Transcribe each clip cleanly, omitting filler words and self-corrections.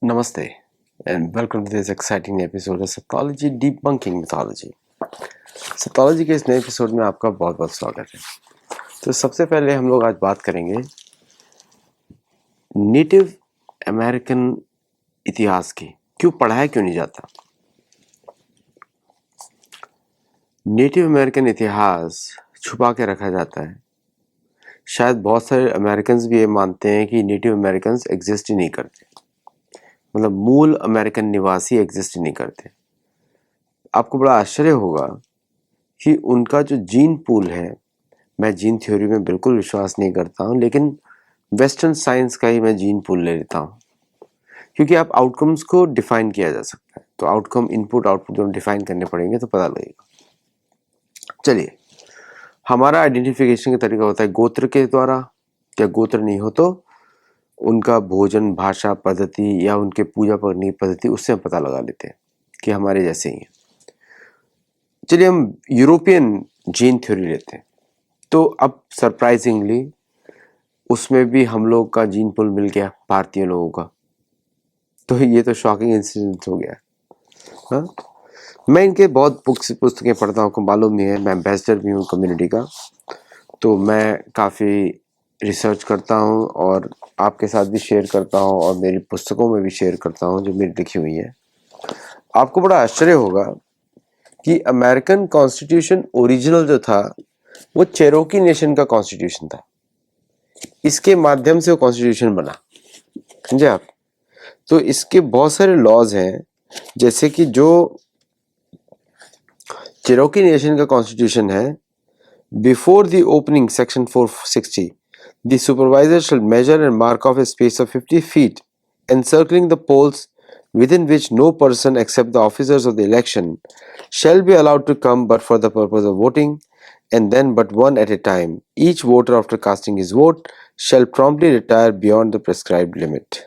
Namaste and welcome to this exciting episode of Psychology Debunking Mythology. Psychology के इस नए episode में आपका बहुत बहुत स्वागत है। तो सबसे पहले हम लोग आज बात करेंगे नेटिव अमेरिकन इतिहास की। क्यों पढ़ाया क्यों नहीं जाता? नेटिव अमेरिकन इतिहास छुपा के रखा जाता है। शायद बहुत सारे अमेरिकन्स भी ये मानते हैं कि नेटिव अमेरिकन्स एग्जिस्ट ही नहीं करते, मतलब मूल अमेरिकन निवासी एग्जिस्ट ही नहीं करते। आपको बड़ा आश्चर्य होगा कि उनका जो जीन पूल है, मैं जीन थ्योरी में बिल्कुल विश्वास नहीं करता हूँ, लेकिन वेस्टर्न साइंस का ही मैं जीन पूल ले लेता हूँ, क्योंकि आप आउटकम्स को डिफाइन किया जा सकता है। तो आउटकम इनपुट आउटपुट दोनों डिफाइन करने पड़ेंगे तो पता लगेगा। चलिए, हमारा आइडेंटिफिकेशन का तरीका होता है गोत्र के द्वारा, या गोत्र नहीं हो तो उनका भोजन, भाषा, पद्धति या उनके पूजा करने की पद्धति, उससे हम पता लगा लेते हैं कि हमारे जैसे ही हैं। चलिए हम यूरोपियन जीन थ्योरी लेते हैं, तो अब सरप्राइजिंगली उसमें भी हम लोग का जीन पूल मिल गया भारतीय लोगों का। तो ये तो शॉकिंग इंसिडेंट हो गया। हाँ, मैं इनके बहुत पुस्तकें पढ़ता हूँ, आपको मालूम नहीं है, मैं एम्बेसडर भी हूँ कम्युनिटी का। तो मैं काफ़ी रिसर्च करता हूँ और आपके साथ भी शेयर करता हूँ और मेरी पुस्तकों में भी शेयर करता हूँ जो मेरी लिखी हुई है। आपको बड़ा आश्चर्य होगा कि अमेरिकन कॉन्स्टिट्यूशन ओरिजिनल जो था वो चेरोकी नेशन का कॉन्स्टिट्यूशन था। इसके माध्यम से वो कॉन्स्टिट्यूशन बना, समझे आप? तो इसके बहुत सारे लॉज हैं, जैसे कि जो चेरोकी नेशन का कॉन्स्टिट्यूशन है, before the opening section 460 the supervisor shall measure and mark off a space of 50 feet encircling the polls within which no person except the officers of the election shall be allowed to come but for the purpose of voting, and then but one at a time. Each voter after casting his vote shall promptly retire beyond the prescribed limit.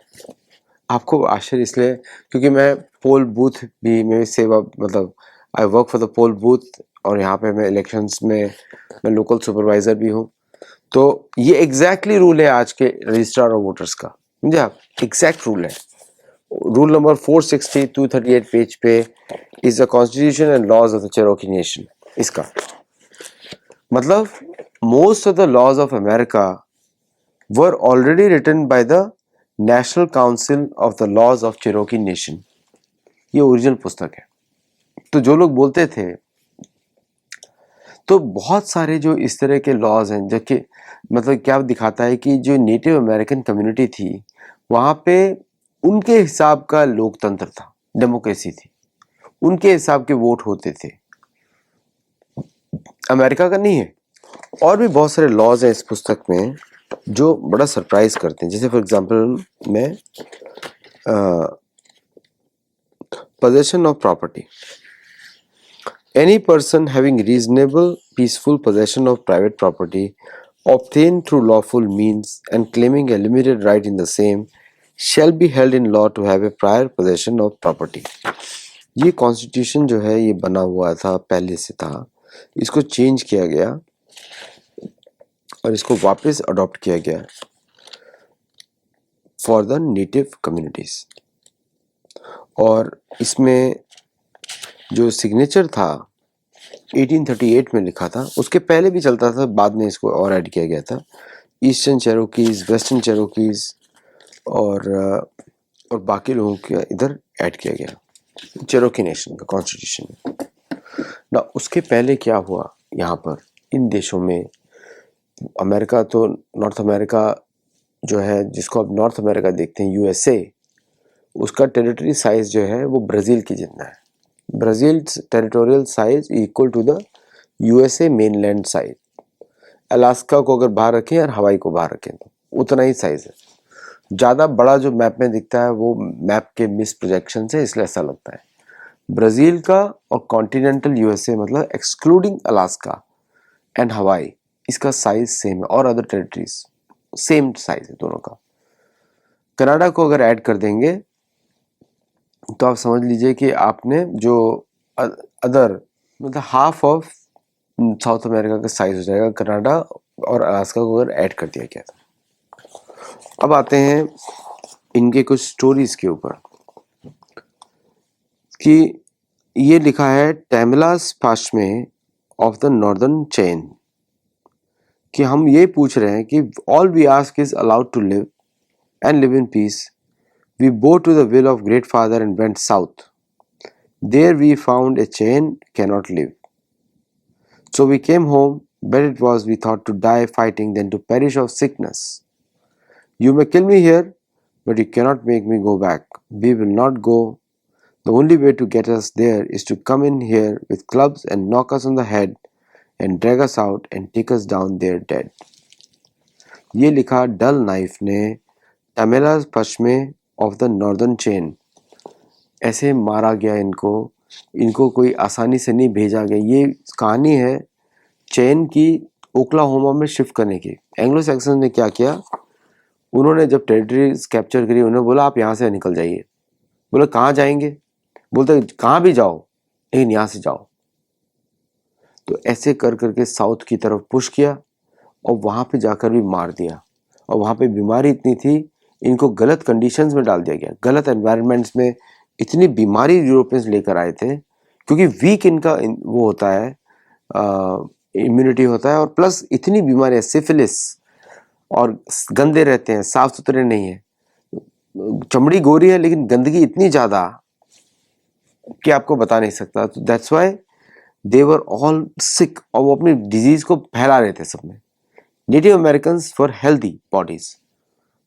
आपको आश्चर्य इसलिए क्योंकि मैं पोल booth भी में सेवा, मतलब I work for the poll booth, और यहाँ पे मैं इलेक्शंस में मैं लोकल सुपरवाइजर भी हूँ। तो ये एग्जैक्टली रूल है आज के रजिस्ट्रार ऑफ वोटर्स का, समझे आप? एग्जैक्ट रूल है। रूल नंबर 460 238 पेज पे is the constitution and laws of the Cherokee nation. इसका मतलब most of the laws of America were already written by the national council of the laws of Cherokee nation. ये original पुस्तक है। तो जो लोग बोलते थे, तो बहुत सारे जो इस तरह के लॉज हैं, जो कि मतलब क्या दिखाता है कि जो नेटिव अमेरिकन कम्युनिटी थी वहाँ पे उनके हिसाब का लोकतंत्र था, डेमोक्रेसी थी, उनके हिसाब के वोट होते थे, अमेरिका का नहीं है। और भी बहुत सारे लॉज हैं इस पुस्तक में जो बड़ा सरप्राइज करते हैं। जैसे फॉर एग्जांपल मैं possession of property. Any person having reasonable, peaceful possession of private property obtained through lawful means and claiming a limited right in the same shall be held in law to have a prior possession of property. ये constitution जो है ये बना हुआ था, पहले से था, इसको चेंज किया गया और इसको वापस अडॉप्ट किया गया फॉर द नेटिव कम्युनिटीज। और इसमें जो सिग्नेचर था 1838 में लिखा था, उसके पहले भी चलता था, बाद में इसको और ऐड किया गया था। ईस्टर्न चेरोकीज, वेस्टर्न चेरोकीज और बाकी लोगों के इधर ऐड किया गया चेरोकी नेशन का कॉन्स्टिट्यूशन ना। उसके पहले क्या हुआ यहाँ पर इन देशों में? अमेरिका तो नॉर्थ अमेरिका जो है, जिसको अब नॉर्थ अमेरिका देखते हैं, यूएसए, उसका टेरिटरी साइज जो है वो ब्राज़ील की जितना है। Brazil territorial size equal to the USA mainland size. Alaska को अगर बाहर रखें और हवाई को बाहर रखें तो उतना ही साइज है। ज़्यादा बड़ा जो मैप में दिखता है वो मैप के मिस प्रोजेक्शन से इसलिए ऐसा लगता है। ब्राज़ील का और कॉन्टिनेंटल यूएसए मतलब एक्सक्लूडिंग अलास्का एंड हवाई, इसका साइज सेम है और अदर टेरिटरीज सेम साइज है दोनों का। कनाडा को अगर ऐड कर देंगे तो आप समझ लीजिए कि आपने जो अदर मतलब हाफ ऑफ साउथ अमेरिका का साइज हो जाएगा, कनाडा और अलास्का को अगर ऐड कर दिया गया था। अब आते हैं इनके कुछ स्टोरीज के ऊपर कि ये लिखा है टेमलास पाश्मे ऑफ द नॉर्दर्न चेन कि हम ये पूछ रहे हैं कि all we ask is allowed to live and live in peace. We bow to the will of great father and went south. There we found a Cheyenne cannot live. So we came home. Better it was we thought to die fighting than to perish of sickness. You may kill me here, but you cannot make me go back. We will not go. The only way to get us there is to come in here with clubs and knock us on the head and drag us out and take us down there dead. ये लिखा डल knife ने टमेला पश्मे of the northern chain. ऐसे मारा गया इनको कोई आसानी से नहीं भेजा गया. ये कहानी है चेन की ओक्लाहोमा में शिफ्ट करने की. एंग्लो सैक्सन ने क्या किया, उन्होंने जब टेरिटरीज कैप्चर करी उन्होंने बोला आप यहाँ से निकल जाइए. बोले कहाँ जाएंगे, बोलते कहाँ भी जाओ लेकिन यहाँ से जाओ. तो ऐसे कर करके साउथ की तरफ पुश किया और वहाँ पे जाकर भी मार दिया. और वहाँ पे बीमारी इतनी थी इनको गलत कंडीशंस में डाल दिया गया, गलत एनवायरनमेंट्स में. इतनी बीमारी यूरोपियंस लेकर आए थे क्योंकि वीक इनका वो होता है, इम्यूनिटी होता है, और प्लस इतनी बीमारियां सिफिलिस, और गंदे रहते हैं, साफ सुथरे नहीं है, चमड़ी गोरी है लेकिन गंदगी इतनी ज्यादा कि आपको बता नहीं सकता. तो that's why they were all sick और वो अपनी डिजीज को फैला रहे थे सब में. Native American for healthy bodies,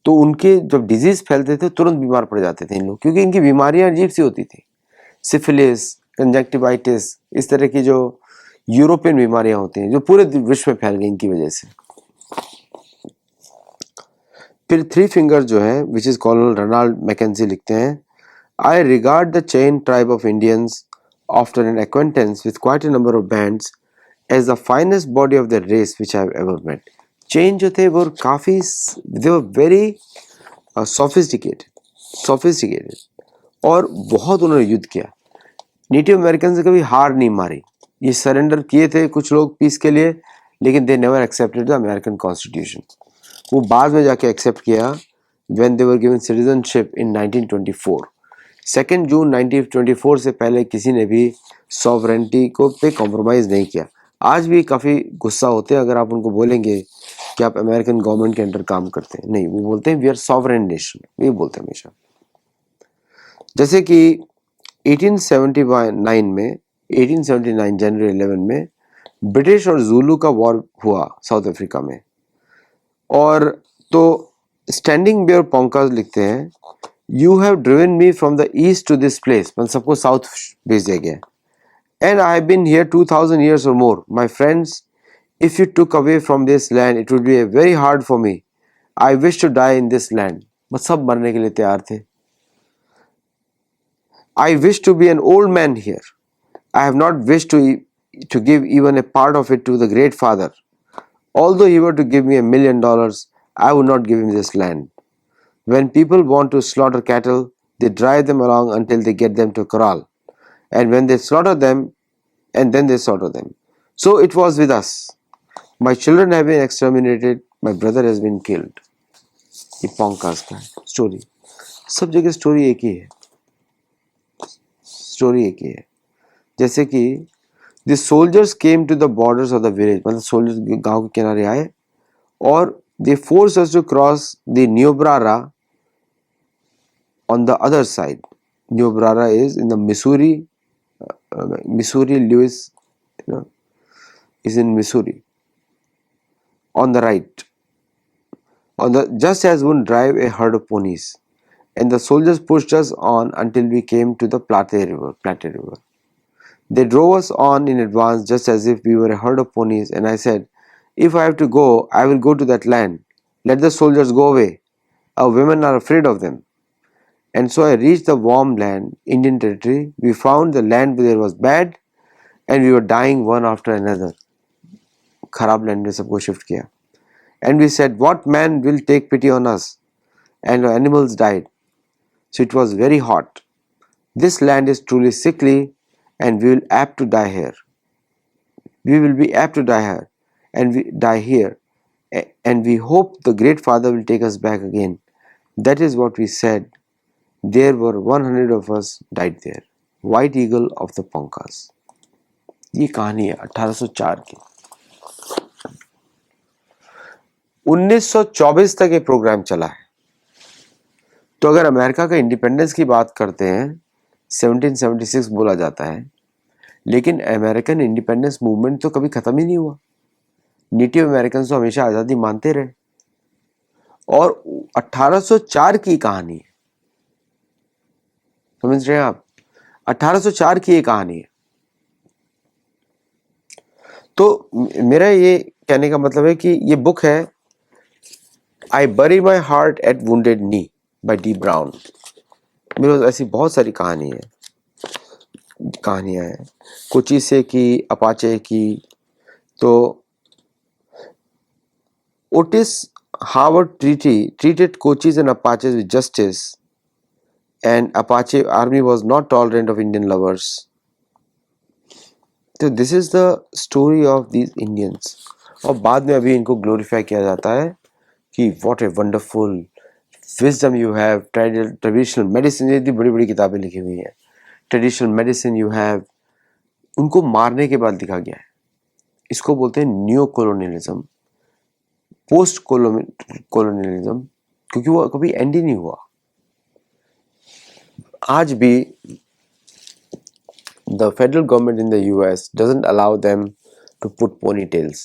तो उनके जब डिजीज फैलते थे तुरंत बीमार पड़ जाते थे इन लोग क्योंकि इनकी बीमारियां अजीब सी होती थी. सिफिलिस, कंजक्टिवाइटिस, इस तरह की जो यूरोपियन बीमारियां होती हैं जो पूरे विश्व में फैल गई इनकी वजह से. फिर थ्री फिंगर जो है which is colonel Ronald Mackenzie लिखते हैं I regard the Cheyenne tribe of Indians after an acquaintance with quite a number of bands as the finest body of the race which I have ever met. Cheyenne जो थे वो काफ़ी दे were very sophisticated और बहुत उन्होंने युद्ध किया. Native American से कभी हार नहीं मारी. ये सरेंडर किए थे कुछ लोग पीस के लिए लेकिन they never accepted the American constitution. वो बाद में जाके एक्सेप्ट किया when they were given citizenship in 1924. 2 जून 1924 से पहले किसी ने भी सॉवरेंटी को पे कॉम्प्रोमाइज़ नहीं किया. आज भी काफ़ी गुस्सा होते हैं अगर आप उनको बोलेंगे कि आप अमेरिकन गवर्नमेंट के अंडर काम करते हैं. नहीं, वो बोलते हैं वी आर सॉवरेन नेशन, ये बोलते हैं हमेशा. जैसे कि 1879 जनवरी 11 में ब्रिटिश और जूलू का वॉर हुआ साउथ अफ्रीका में. और तो स्टैंडिंग बेयर पोंकाज लिखते हैं you have driven me from the east to this place, मतलब सबको साउथ भेज दिया गया. And I have been here 2000 years और more. My friends, if you took away from this land it would be very hard for me. I wish to die in this land. सब मरने के लिए तैयार थे. I wish to be an old man here. I have not wished to give even a part of it to the great father. Although he were to give me $1 million, I would not give him this land. When people want to slaughter cattle, they drive them along until they get them to corral. And when they slaughter them, and then they slaughter them. So it was with us. My children have been exterminated. My brother has been killed. ये पॉन्कास का story. सब जगह story एक ही है. Story एक ही है. जैसे कि the soldiers came to the borders of the village, मतलब सोल्जर्स गांव के किनारे आए और they force us to cross the Niobrara on the other side. Niobrara is in the Missouri Louis is in Missouri on the right, just as one drive a herd of ponies, and the soldiers pushed us on until we came to the Platte River. They drove us on in advance just as if we were a herd of ponies, and I said, if I have to go, I will go to that land. Let the soldiers go away. Our women are afraid of them. And so I reached the warm land, Indian territory. We found the land where it was bad, and we were dying one after another. खराब land में सबको shift किया. And we said, what man will take pity on us? And our animals died. So it was very hot. This land is truly sickly, and we will apt to die here. We will be apt to die here, and we die here. And we hope the great Father will take us back again That is what we said. There were 100 of us died there. White Eagle of the Ponkas. ये कहानी है 1804 की। 1924 तक ये programme चला है। तो अगर अमेरिका का इंडिपेंडेंस की बात करते हैं 1776 बोला जाता है, लेकिन अमेरिकन इंडिपेंडेंस मूवमेंट तो कभी खत्म ही नहीं हुआ। नेटिव अमेरिकन तो हमेशा आज़ादी मानते रहे और 1804 की कहानी है, समझ रहे हैं आप? 1804 की ये कहानी है। तो मेरा ये कहने का मतलब है कि ये बुक है I bury my heart at Wounded Knee by D Brown. मेरे पास ऐसी बहुत सारी कहानियाँ हैं, कोचीसे की, अपाचे की। तो Otis Harvard treated Cochise and Apaches with justice, and Apache army was not tolerant of Indian lovers. तो this is the story of these Indians. और बाद में अभी इनको ग्लोरीफाई किया जाता है कि what a wonderful wisdom you have, traditional medicine, इतनी बड़ी बड़ी किताबें लिखी हुई हैं, ट्रेडिशनल मेडिसिन यू हैव। उनको मारने के बाद लिखा गया है। इसको बोलते हैं न्यू कॉलोनियलिज्म, पोस्ट कॉलोनियलिज्म, क्योंकि वो कभी एंड ही नहीं हुआ। आज भी the federal government in the US doesn't allow them to put ponytails.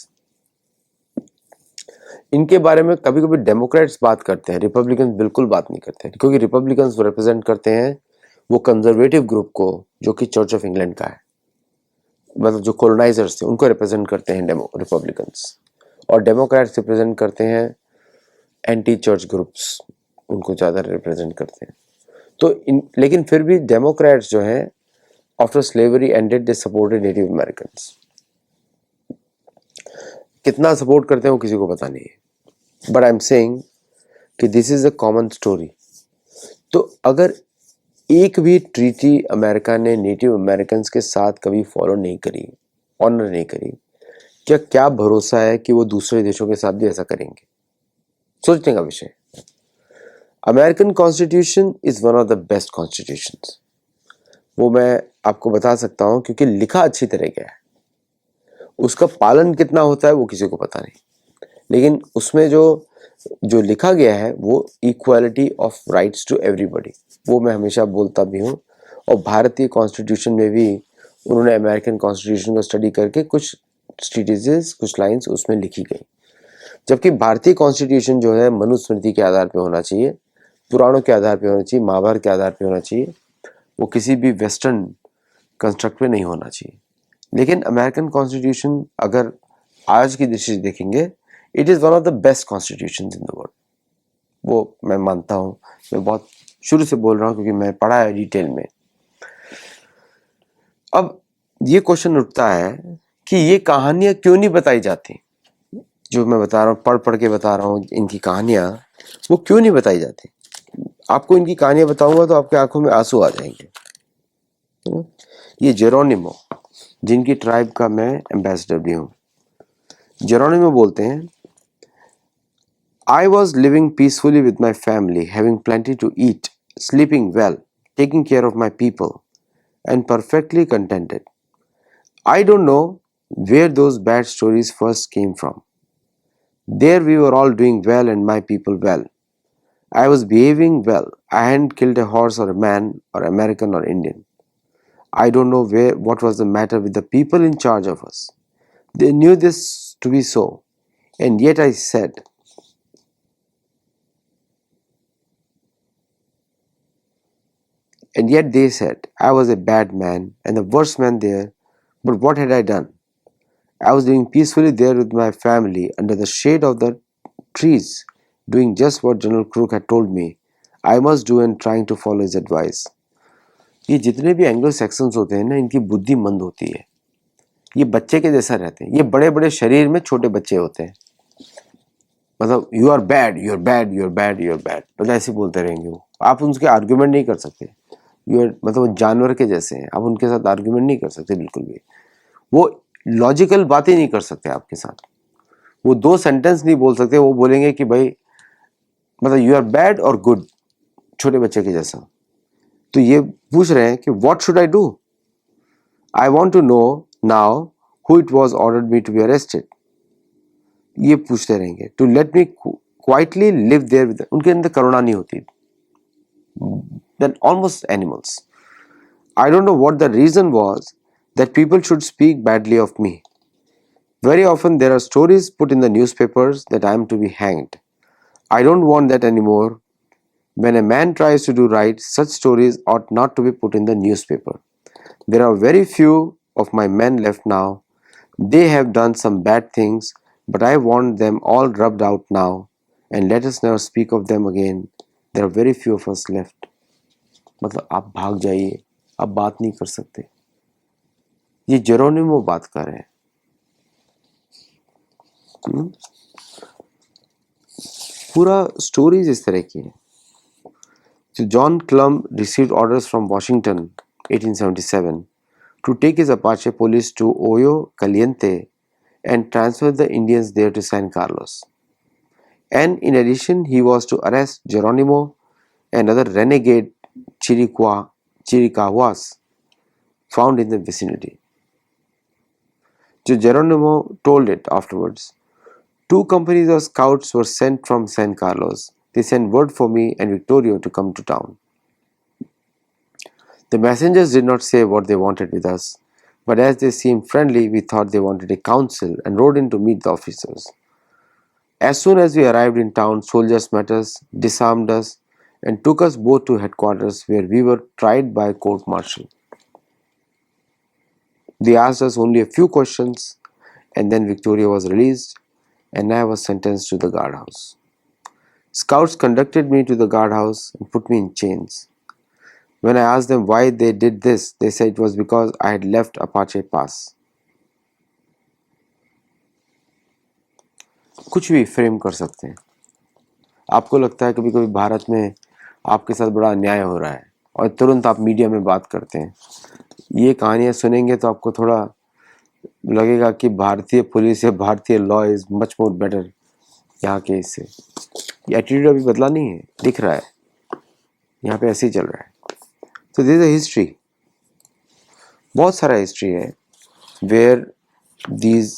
इनके बारे में कभी कभी डेमोक्रेट्स बात करते हैं, रिपब्लिकन बिल्कुल बात नहीं करते, क्योंकि रिपब्लिकन्स रिप्रेजेंट करते हैं वो कंजर्वेटिव ग्रुप को, जो कि चर्च ऑफ इंग्लैंड का है, मतलब जो कॉलोनाइजर्स थे उनको रिप्रेजेंट करते हैं रिपब्लिकन्स, और डेमोक्रेट्स रिप्रेजेंट करते हैं एंटी चर्च ग्रुप्स, उनको ज़्यादा रिप्रेजेंट करते हैं। तो लेकिन फिर भी डेमोक्रेट्स जो हैं after slavery ended they supported Native Americans. कितना सपोर्ट करते हैं वो किसी को पता नहीं है, बट आई एम सेइंग कि this is a common story. तो अगर एक भी ट्रीटी अमेरिका ने नेटिव अमेरिकन्स के साथ कभी फॉलो नहीं करी, ऑनर नहीं करी, क्या भरोसा है कि वो दूसरे देशों के साथ भी ऐसा करेंगे? सोचने का विषय। American constitution is one of the best constitutions, वो मैं आपको बता सकता हूं, क्योंकि लिखा अच्छी तरह गया है। उसका पालन कितना होता है वो किसी को पता नहीं, लेकिन उसमें जो लिखा गया है वो equality of rights to everybody, वो मैं हमेशा बोलता भी हूँ। और भारतीय कॉन्स्टिट्यूशन में भी उन्होंने अमेरिकन कॉन्स्टिट्यूशन को स्टडी करके कुछ स्ट्रेटेजीज, कुछ लाइंस उसमें लिखी गई। जबकि भारतीय कॉन्स्टिट्यूशन जो है मनुस्मृति के आधार पर होना चाहिए, पुराणों के आधार पर होना चाहिए, महाभारत के आधार पर होना चाहिए, वो किसी भी वेस्टर्न कंस्ट्रक्ट पे नहीं होना चाहिए। लेकिन अमेरिकन कॉन्स्टिट्यूशन अगर आज की दृष्टि से देखेंगे, it is one of the best constitution in the world, वो मैं मानता हूँ। मैं बहुत शुरू से बोल रहा हूँ क्योंकि मैं पढ़ा है डिटेल में। अब ये क्वेश्चन उठता है कि ये कहानियाँ क्यों नहीं बताई जाती, जो मैं बता रहा हूँ, पढ़ के बता रहा हूँ, इनकी कहानियाँ वो क्यों नहीं बताई जाती? आपको इनकी कहानियाँ बताऊंगा तो आपके आंखों में आंसू आ जाएंगे। ये जेरोनिमो, जिनकी ट्राइब का मैं एम्बेसडर भी हूँ, जेरोनिमो बोलते हैं, I was living peacefully with my family, having plenty to eat, sleeping well, taking care of my people, and perfectly contented. I don't know where those bad stories first came from. There we were all doing well and my people well. I was behaving well. I hadn't killed a horse or a man or American or Indian. I don't know what was the matter with the people in charge of us. They knew this to be so, and yet I said, and yet they said I was a bad man and the worst man there. But what had I done? I was living peacefully there with my family under the shade of the trees, doing just what General Crook had told me I must do and trying to follow his advice. ये जितने भी Anglo sections होते हैं ना, इनकी बुद्धि मंद होती है, ये बच्चे के जैसा रहते हैं, ये बड़े बड़े शरीर में छोटे बच्चे होते हैं। मतलब you are bad, you are bad, you are bad, you are bad, मतलब ऐसे बोलते रहेंगे वो। आप उनके आर्ग्यूमेंट नहीं कर सकते। यू आर मतलब जानवर के जैसे हैं, आप उनके साथ आर्ग्यूमेंट नहीं कर सकते बिल्कुल भी। वो लॉजिकल बातें नहीं कर सकते आपके साथ। वो दो सेंटेंस नहीं बोल सकते। वो बोलेंगे कि भाई मतलब यू आर बैड और गुड, छोटे बच्चे के जैसा। तो ये पूछ रहे हैं कि what should I do, I want to know now who it was ordered me to be arrested. ये पूछते रहेंगे। To let me quietly live there with, उनके अंदर करुणा नहीं होती, then almost animals. I don't know what the reason was that people should speak badly of me. Very often there are stories put in the newspapers that I am to be hanged. I don't want that anymore. When a man tries to do right, such stories ought not to be put in the newspaper. There are very few of my men left now. They have done some bad things, but I want them all rubbed out now, and let us never speak of them again. There are very few of us left. मतलब आप भाग जाइए, आप बात नहीं कर सकते। ये जेरोनिमो बात कर रहे हैं। पूरा स्टोरीज इस तरह की है। So John Clum received orders from Washington 1877 to take his Apache police to Oyo Caliente and transfer the Indians there to San Carlos. And in addition, he was to arrest Geronimo and other renegade Chiricahuas found in the vicinity. So Geronimo told it afterwards. 2 companies of scouts were sent from San Carlos. They sent word for me and Victorio to come to town. The messengers did not say what they wanted with us, but as they seemed friendly, we thought they wanted a council and rode in to meet the officers. As soon as we arrived in town, soldiers met us, disarmed us, and took us both to headquarters where we were tried by court-martial. They asked us only a few questions, and then Victoria was released, and I was sentenced to the guardhouse. Scouts conducted me to the guardhouse and put me in chains. When I asked them why they did this, they said it was because I had left Apache Pass. कुछ भी frame कर सकते हैं। आपको लगता है कभी कभी भारत में आपके साथ बड़ा अन्याय हो रहा है और तुरंत आप मीडिया में बात करते हैं। ये कहानियाँ सुनेंगे तो आपको थोड़ा लगेगा कि भारतीय पुलिस या भारतीय law is much more better यहाँ के इससे। ये एटीट्यूड अभी बदला नहीं है, दिख रहा है, यहाँ पे ऐसे ही चल रहा है। तो दिस इज अ हिस्ट्री, बहुत सारा हिस्ट्री है वेयर दीज,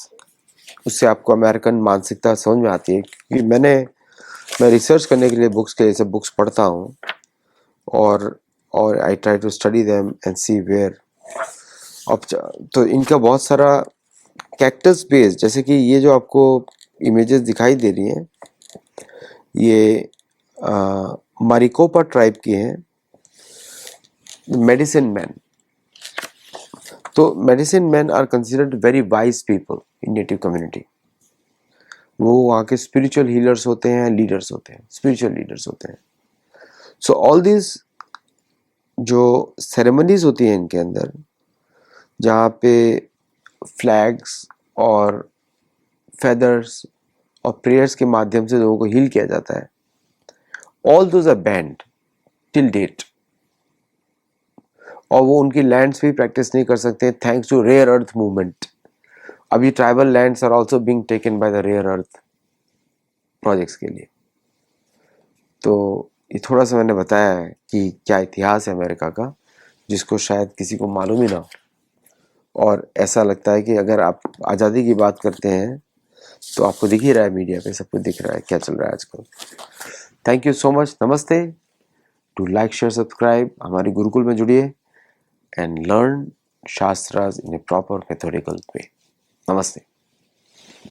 उससे आपको अमेरिकन मानसिकता समझ में आती है। क्योंकि मैं रिसर्च करने के लिए बुक्स के लिए सब बुक्स पढ़ता हूँ और I try to study them and see where. तो इनका बहुत सारा कैक्टस बेस्ड, जैसे कि ये जो आपको इमेजेस दिखाई दे रही हैं, ये मारिकोपा ट्राइब की हैं, मेडिसिन मैन। तो medicine man are considered very wise people in native community. वो वहाँ के स्पिरिचुअल हीलर्स होते हैं, लीडर्स होते हैं, स्पिरिचुअल लीडर्स होते हैं। सो ऑल दिस जो सेरेमनीज होती हैं इनके अंदर, जहाँ पे फ्लैग्स और फेदर्स और प्रेयर्स के माध्यम से लोगों को हील किया जाता है, all those are banned till date. और वो उनकी लैंड्स भी प्रैक्टिस नहीं कर सकते thanks to rare earth movement. अभी tribal lands are also being taken by the rare earth projects के लिए। तो ये थोड़ा सा मैंने बताया है कि क्या इतिहास है अमेरिका का, जिसको शायद किसी को मालूम ही ना हो। और ऐसा लगता है कि अगर आप आज़ादी की बात करते हैं तो आपको दिख ही रहा है, मीडिया पे सब कुछ दिख रहा है क्या चल रहा है आजकल। थैंक यू सो मच, नमस्ते। टू लाइक शेयर सब्सक्राइब, हमारी गुरुकुल में जुड़िए and learn Shastras in a proper methodical way. Namaste.